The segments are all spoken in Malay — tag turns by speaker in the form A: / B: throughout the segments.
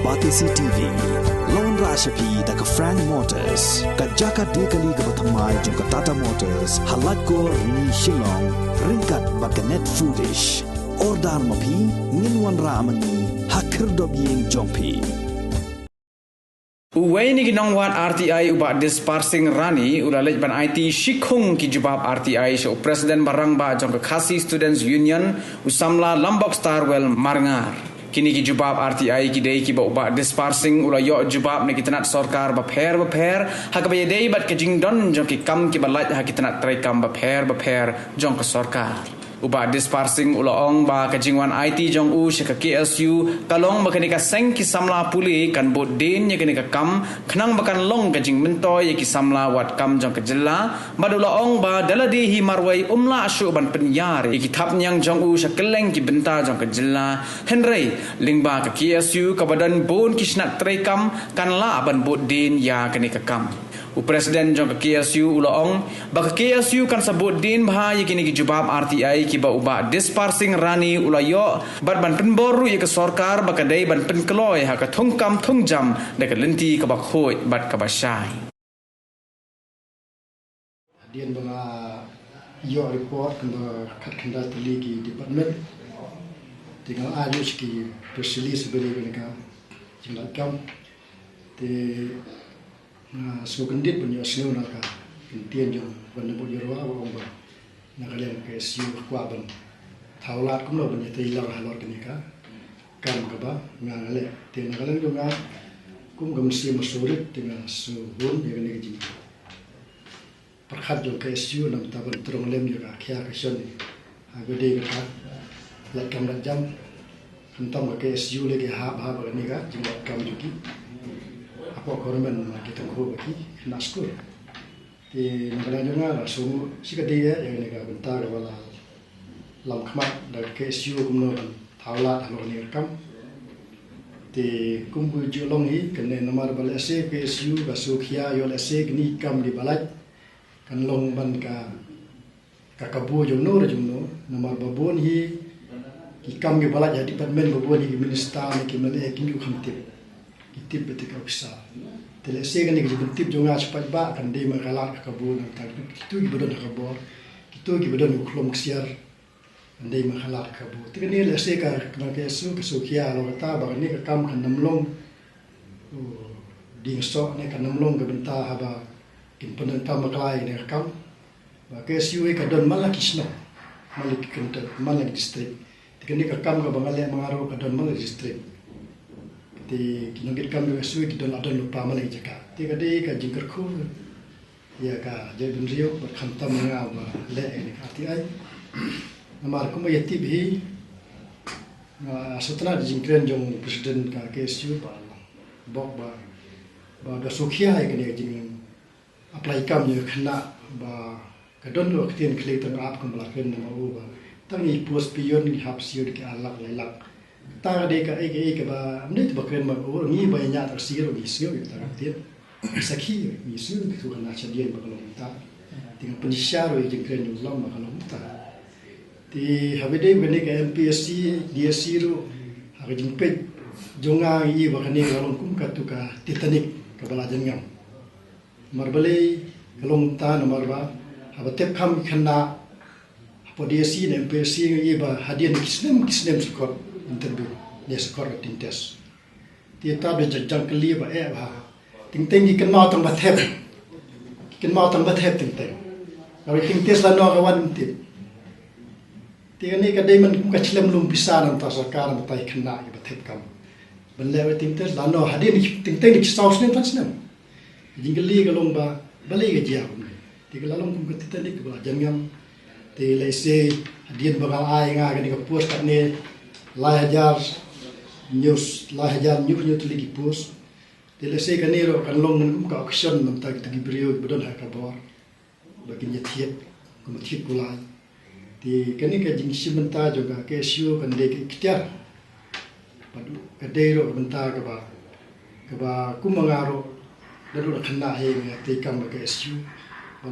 A: Batisi TV, Lone Rashapi da ka Frank Motors, ka Jaka Dekali ka Batamai jong ka Tata Motors, Halat ko ni Shillong, ringkat ba ka Net Foodish, Ordar Mapi, Ninwan Ramani, Hakir Dobyeng Jongpi.
B: Uway ni ginongwat RTI uba disparsing rani ulalej ban IT Shikhung ki jubab RTI so Presiden barang ba jong ka Khasi Students Union usamla Lombok Starwell Marngar. Kini ki jubab RTI ki dei ki ba uba disparsing ulayo jubab ni kitanat sorkar ba pher hakabay dei bat ka jingdon jong ki kam ki balaj ha kitanat trai kam ba pher jong ka sorkar. Uba disparsing ulaong ba kajingwan IT jong u shaka KSU kalong ba kanika seng ki samla puli kan bot din ya kanika kam khnang bakan long kajing mentoy ya ki samla wat kam jong ka jilla badulaong ba daladi hi marwai umla asyu ban penyar ya ki thap nyang jong u shakeleng ki benta jong ka jilla henry lingba ka KSU ka badan bon ki snat trai kam kan la ban bot din ya kanika kam. Presiden jong KSU ulaong baka KSU kan sabut din bahaya kini ki jubab RTI ki ba uba disparsing rani ulayo bat ban penboru ya ke sorkar baka dai ban penkeloy ha ka thongkam thongjam de ka lenti ka bak khoi bat ka basai
C: dian banga yo report kan khat khanda tali ki department tinggal ayus ki persili sebeli ka jingla kam te so kendit punya snow naka kentian jong ban bo yorwa wa ba nakalian ke siu kwa ban thaulat kum lo ban te lar halor kenika kam ka ba ngale te nakalian jong kum gam si masurit dengan suhun ya kenika ji perkhat jong ke siu nam ta ban trong lem juga kya ka shon agode ka la kam da jam kentam ke siu le ke ha ba kenika jing kam juki apa korban kita ko baki naskur ti nagala jonga so sikadi ya ne ga bentar wala lam khmat da KSU kumno thawla thalo ni kam ti kumbu jolong hi kene nomar bal ase KSU ga sukhia yo ase gni kam di balaj kan long ban ka kabu jomno nomar babon hi ki kam ge balaj di department babon hi minister ni ki male ki ni khamtip tip betika bisa tele sega ni gibin tip jonga cepat ba kan de makalar ka kabun ta kitu gibodon ka bor kitu gibodon uklom ksiar de makalar ka bu tikani le sega kan ke su kia lo ta ba ni ka kam kan namlong ding so ne kan namlong ga benta haba kin panan ta maklai ne kam ba ke su ka don malakisna malik kan malak district tikani ka kam ga bangale mangaro ka don malak district ti kinogit kami su ki don adon lupa malai jaka ti ka de ka jingkar khu ya ka je dun rio ber khantam nga ba le ni ati ai namar ko yati bi setelah jingkren jong presiden ka KSU ba bok ba ga sukhia ai kene jing apply kam ye khna ba ka don lo ktien kle tan ap kam la ken ma u ba tangi post pion ni hap siu ki alak lelak ta de ka eke ba amne ba kren ma ko ngi ba nya ta siro gi sio ta ti sakhi mi sio ki tu na chadien ba kalong ta ting pensyaro je kren ju lam ba kalong ta ti habide bene ka MPSC DSC ro ha jing pe jonga yi ba kane kalong kum ka tu ka titanik ka bala jengam marbale kalong ta na marba ha tep kham khana po DSC na MPSC yi ba hadien kisnem skor interview dia skor tintes dia tabe jajang kali ba ba ting ting ikan mau tang bathep ting ting kalau tintes la no kawan tip tiga ni kadai man ka chilem lum bisa nan ta sarkar ta khna ya bathep kam banle tintes la no hadin ting ting ni saus ne tas nem jingli galong ba balai ga jia tiga lalong kum titanik ba jangam te lese hadin ba ai nga ga ni ka post kat ne lahajar news lagi post telese kanero kan long ka action nam ta ki brio bodon ha ka bor bagi nyetiet ko metiet kulai ti kani ka jing simenta juga ke sio kan de kityar padu ka deiro benta ka ba kumangaro daru khna he nge te kam ka sio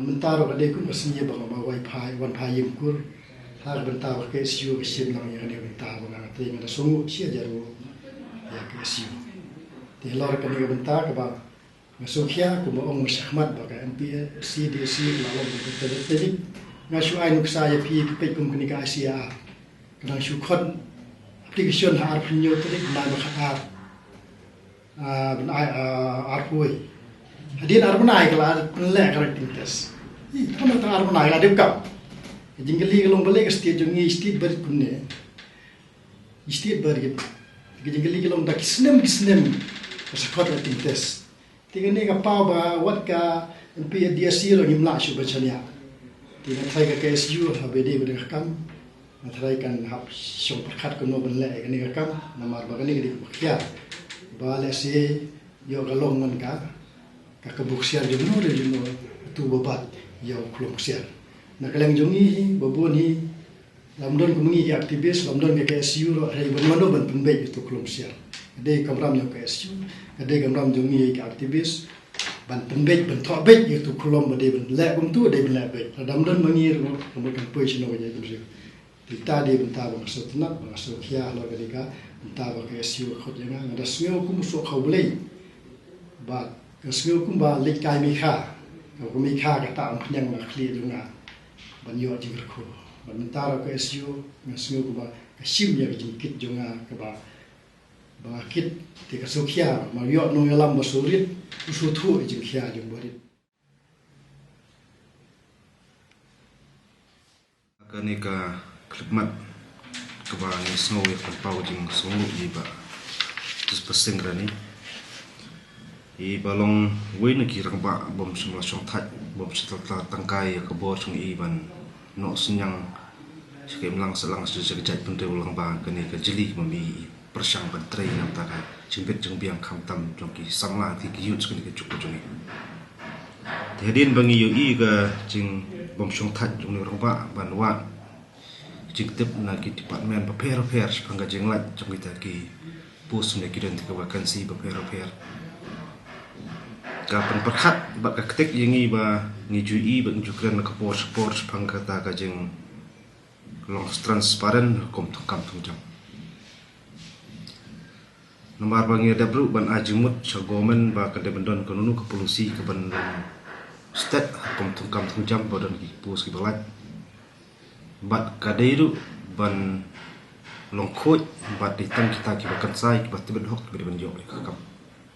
C: mentaro ka de ku masniye ba wifi wan phayim kur har benta ke sio sim lang ya ne benta ba te ngada songu sia jaru ya ke sio di lor kan ni bentar ke ba ngasukhia ku mo ong syahmat ba ka MPC DC lalu betul ngasu ai nuk saya pi pe kum kini ka Asia kana syukhon application har pinyo tadi na ma khatar ben ai arpui hadin arbonai kala le correcting test thon ta arbonai la dep jingli galong balik ke state jongi state ber kunne state ber gitu jingli galong dak kisnem sakot la test tiga ni ka pa ba wat ka MPDC lo ngimla shu bachania tiga thai ka KSU ha bede ber kam thai kan hap shom prakhat ko no ban le ka ni ka kam namar ba ka ni di khya ba le se yo galong ngan ka buksiar jono le jono tu babat yo klong siar na kaleng jongi babon hi lamdon kumungi aktivis lamdon ke KSU ro rei bermano ban penbe itu klong siar de kamram yo KSU de kamram jongi ke aktivis ban penbe ban thobek itu klong bade ban le bum tu de ban le be lamdon mangi ro kemudian position no je tu kita de ban ta ba sotna ba so khia lo ke ka ta ba KSU khot janga ngada smeo kum so khawlei ba smeo kum ba le kai mi kha ko mi kha ka ta am nyang na khli dunga ban yo ji ko ban mentara ko SU ngasngo ko ba ka sim ya ji kit jonga ka ba kit te ka sokhia ma yo no yalam ba surit usu thu ji khia jong borit
D: kani ka klipmat ka ba ni snow ya pau jing songu ji ba tus pasing rani i balong win ki rang ba bom semua song that bom setel tangkai ka bor sung i ban no senyang sekem lang selang sejak pentre ulang ba kani ka jeli mami persang ban trai nam ta ka jimbet jeng biang kham tam jong ki samla ti ki yut kani ka chuk jong tedin bangi yo i ka jing bom song that jong ni rang ba ban wa jing tep na ki department ba per panga jeng lat jong kita ki pos ne ki den ka vakansi ba per kapan perhat bak ketik yengi ba ngijui ba ngjukran ka sport pangkata ka jeng long transparent kom kam tung jam nomor bangi dabru ban ajimut chagomen ba ka debendon kanunu ka polusi ka ban stat kom kam tung jam bodon ki pus ki balat bat kadairu ban long khoj bat ditang kita ki bakan sai ki bat tibet hok ki ban jok ka kam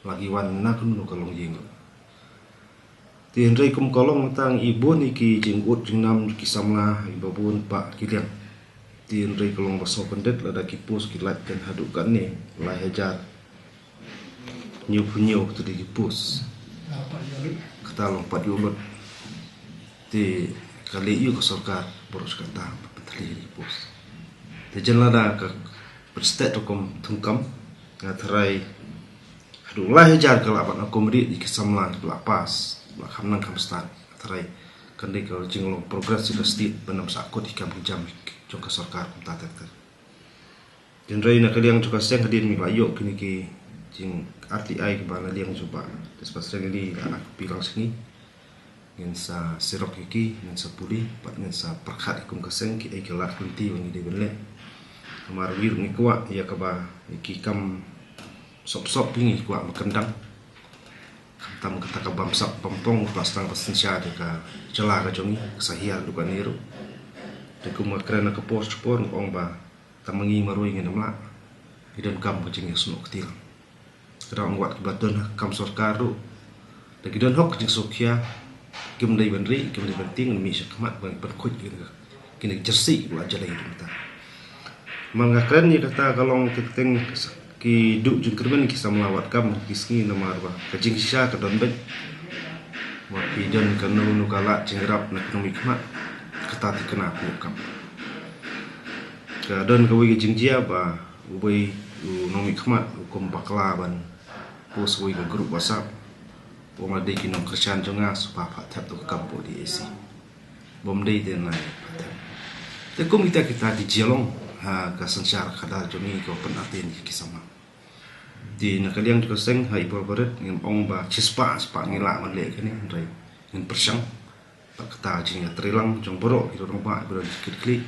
D: lagi wan na kunu ka long jeng tin rei kum kolong tang ibu ni ki jinggut jingnam ki samla ibabun pak kilian tin rei kolong baso pendet lada ki pus ki lat kan haduk kan ni lai hajar nyup tu di pus kata long pat yulut ti kali yu ka sarkar boros kata petali di pus te jen lada ka perstet kum tungkam ngathrai haduk lai hajar kala ban akomri ki samla ki lapas kham nang kham stan tarai kandai ka jinglong progress ila state banam sakot hikam jam jong ka sarkar kum ta tak jenrai na kaliang juga seng hadin mi bayo kini ki jing RTI ke bana liang coba despas rengi anak pilang sini ngin sa sirok iki ngin sa puli pat ngin sa perkhat kum ka seng ki ai kelat kunti wangi de benle kamar wir ngi kwa ya ka ba ki kam sop pingi kwa makendang tam kata ka bamsak pampong pastang pasensya de ka jela ka jongi sahial duka niru de kuma krana ka post por ong ba tamangi marui ngi namla idan kam ka jingi sno ktil kra ong wat baton kam sarkaru de gidan hok jing sokya kim dai benri kim dai penting mi sakmat bang perkut kini jersi wa jela itu ta mangga kren ni kata kalong titing ki duk jung kerben ki samlawat kam kiski namar ba kajing sisa ka don bet wa ki don kanu nu kala jingrap na kanu mikma kata ti kena ku kam ka don ka wi jing jia ba ubei nu mikma kum bakla ban pos wi ka grup whatsapp o ma de ki no kerjan jonga supa pa tap to kam po di AC bom dei den lai te kum kita di jelong ha ka sanchar khada joni ko pen aten ki sama di nakaliang ko seng hai borboret ngin ong ba chispa spa ngila man le kani rai ngin persang pak kata jing trilang jong borok ki rong ba bro dikit kli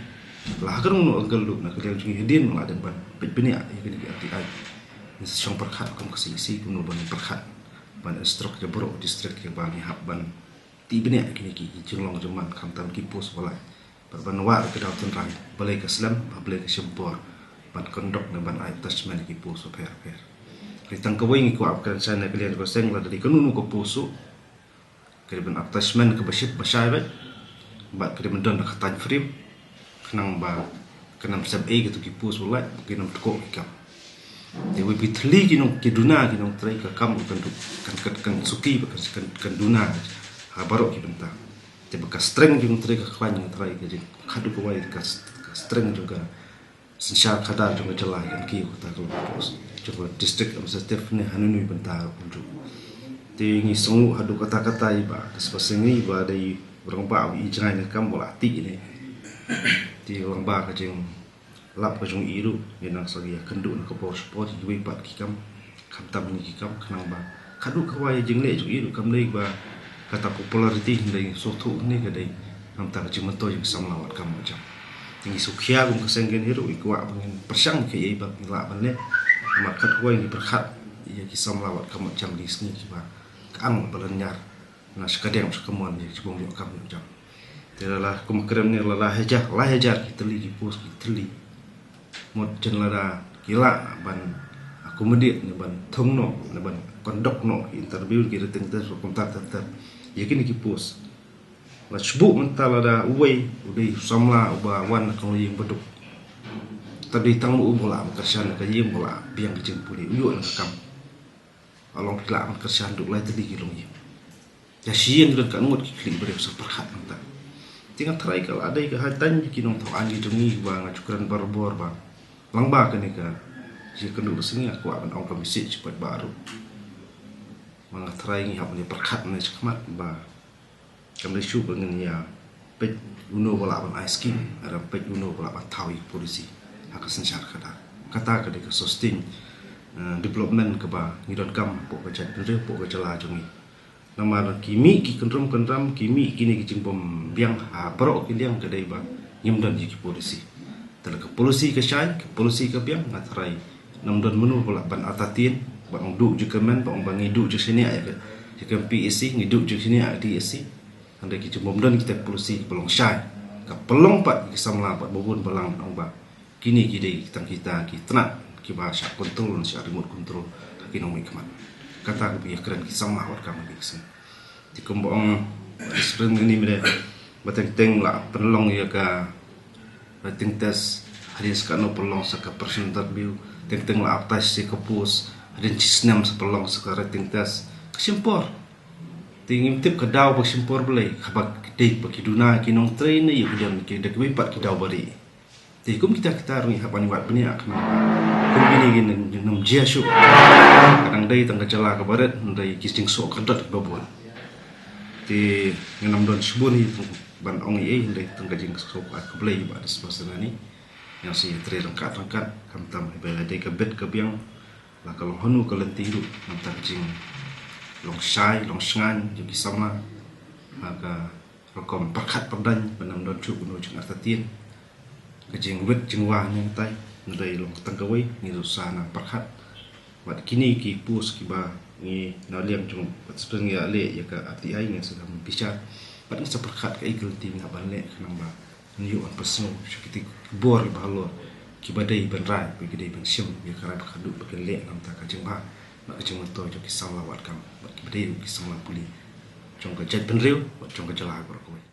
D: la kan no angkel lu nakaliang jing hedin la den ban pit pinia kini ki RTI Syong perkhat kum kasisi kum no ban perkhat ban instruk ke bro distrik ke ban hab ban ti bene kini ki jinglong jeman kam tam ki pos balai ban wa ke daw tun rai balai ke slam balai ke sempor ban kondok ne ban attachment ki pos per ritang ke wingi ko apkan sana kalian ko seng la dari kanunu ko poso ke ban attachment ke basit basai ba ke ban don ka tan frame kenang ba kenam sab e gitu ki pos balai kinam tko ki kam they will be tli kinong kiduna kinong try ka kam kan suki kan duna ha barok ki benta te ka strength kinong try ka klan yang try ka jing khadu ko wai ka strength juga sensyar kada juga celah kan ki ko ta ko pos coba district administrative ne hanunu benta unjuk te ngi songu hadu kata-kata iba kespasengi iba dai orang ba wi jangan kam bola ti ni ti orang ba ka jing lap ka jung iru yenang sagi kendu na ko sport gi pat ki kam tam ni ki kam kenang ba kadu ka wai jing le jung iru kam le ba kata popularity dai so thu ni ka dai nam ta ji man to jing sam lawat kam jam ni sukhia gum ka sengen hiru ikwa pengin persang ke ye ba la ban le ma khat wai ni perkhat ye ki sam lawat kam jam di sini ki ba kam balanyar na skadem skamon ni jibong yo kam jam telalah kum krem ni la hajar ki teli ki pos ki teli một chân là kila ban accommodate ne ban thong no ne ban conduct no interview ki reting tes kontak tetap yakin ki post la chbu mentala da uwei udai samla uba wan ko ying beduk tadi tang mu bola kersan ka yim bola biang ki puli uyo na kam along kila kersan duk lai tadi ki long yim ya sien kan kan ngot ki kling bere so perhat menta tinggal try kalau ada ke hatan kinong tau angi jungi ba ngacukran barbor ba langba ka ni ka si kendu sini aku akan ong komisi cepat baru mga try ngi hab ni perkhat ni chakmat ba kam le shu bangen ya pet uno wala ban ice cream ara pet uno wala ban tawi polisi hak sensyar kada kata ka de ka sustain development ka ba ngidon kam po ka chat re po ka chala jungi nama kimi ki kendram kimi kini ki cimpom biang ha pro ki liang kedai ba nyimdan ji ki polisi tel ke polisi ke syai ke polisi ke biang ngatrai namdan menu pula ban atatin ba ong du ju kemen ba ong bangi du ju sini ya ke PSC ngidu ju sini ya DSC anda ki cimpom dan kita polisi pelong syai ka pelong pat ki samla pat bobon balang ong ba kini ki dei kita ki tenak ki ba syak kontrol syak remote control ki nong ikmat kata ke biar keren kisah mawar kami kisah di kumbang spring ini mereka bateng lah penolong ya ka rating tes hari sekarang penolong saka person interview teng lah atas si kapus hari cisnam sepelong saka rating tes kesimpor tingim tip kedau kesimpor boleh kabak dek bagi duna kinong train ni yudan ki dek wipat kedau bari di kum kita rungi hapan wat beni akan kum gini nam jia syuk kadang dai tangga jala ke barat dai kisting sok kadat babon di ngenam don subun hi ban ong ye dai tangga jing sok ak blai ba disposana ni yang si tre rangkat kam tam bela dai ke bet ke biang la kalau honu ke lentiru nam tam jing long sai long sngan ju kisama maka rokom perkhat perdan banam don chu kuno jing artatin kejing wet jingwa yang tai ndai long tangkawai ni susana perkhat wat kini ki pus ki ba ni na liam chung pat spring ya le ya ka RTI ni sedang bicara pat ni seperkhat ka ikul tim na ban le kanang ba ni on pasno shikiti bor ba lo ki badai ban rai ki dai ban sim ya ka ba khadu ba le nam ta ka jingba ba ka jingwa to jo ki samla wat kam ba ki badai ki samla puli chung ka jet ban reu chung ka jala ba ko